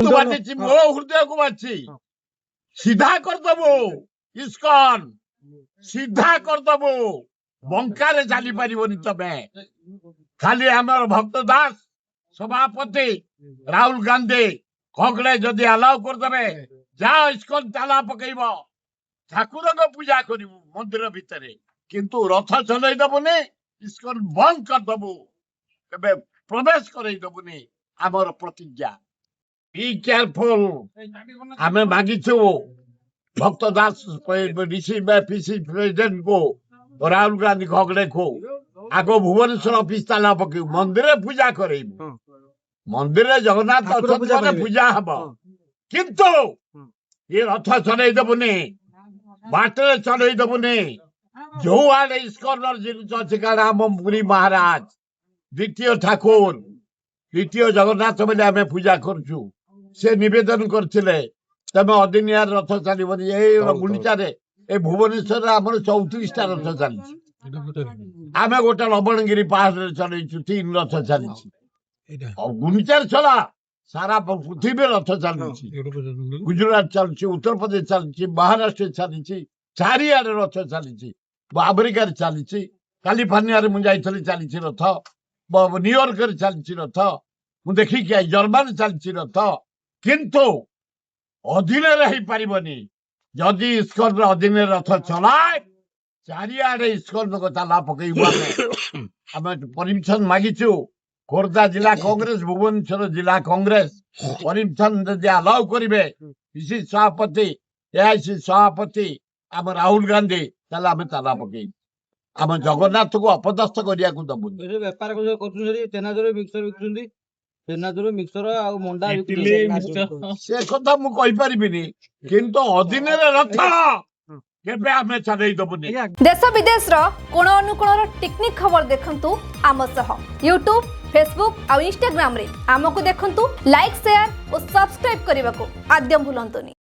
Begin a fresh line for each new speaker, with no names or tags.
बांटी मो हृदय को बांटी सीधा करदेबु इस्कन सीधा करदेबु बंकारे चली पारिबनी तमे खाली हमर भक्त दास सभापति राहुल गांधी खगड़े जदि अलाउ करदेबे जा इस्कन ताला पकेब ठाकुर पूजा करू मंदिर भितर किंतु रथ चलई दबुनी इस्कन बंद करदेबु केबे प्रवेश करई दबुनी आमर प्रतिज्ञा बी केयरफुल आमे मागिछु भक्त दास डीसी पीसी प्रेसिडेंट को राहुल गांधी खगड़े को आगो भुवनेश्वर ऑफिस ताला पके मंदिर पूजा करे मंदिर जगन्नाथ पूजा हम किंतु ये रथ चलई दबुनी बाटे चलई दबुनी जो आड़े इस्कन जिन राम पुरी महाराज द्वितीय ठाकुर द्वितीय जगन्नाथ बोले आम पूजा करुचु से निवेदन करथिले तमे अदिनिया रथ चलबनी गुंडीचारे ए भुवनेश्वर आम 34टा रथ चली आम गोटे लवणगिरी पहाड़ चलु 3 रथ चली गुंडीचार चला सारा पृथ्वी रथ चलुची गुजरात चलुची उत्तर प्रदेश चलुची महाराष्ट्र चलुची चारिआडे रथ चलुची अमेरिका चलुची कैलिफोर्निया रे मुझे चलुची रथ न्यूयॉर्क रे चलुची रथ मु देखिक जर्मनी चलुची रथ किंतु अधीन रही पारिबनी जदि इस्कन अधीन रथ चलाए चारिआडे इस्कन को ताला पकेबु आमे परमिशन मागिचु खोर्धा जिला कांग्रेस भुवनेश्वर जिला कांग्रेस परमिशन जदि अलाउ करिवे पीसी सभापति एआईसी सभापति आम राहुल गांधी ताला आमे ताला पकेबु आम जगन्नाथ को अपदस्थ करिया को दबु
बेपार तेनाजोर मिक्सर विकुछन्ती तेनाजोर मिक्सर आ मंडा
से कथा मु कहि परिबिनी किंतु अधीन रथ केबे आमे चलै दबुनी
देश विदेश रो कोण अनुकोण टेक्निक खबर देखंतु आम सह यूट्यूब फेसबुक और इंस्टाग्राम रे आमको देखंतु लाइक शेयर और सब्सक्राइब करने को आद्यम भूलंतुनी।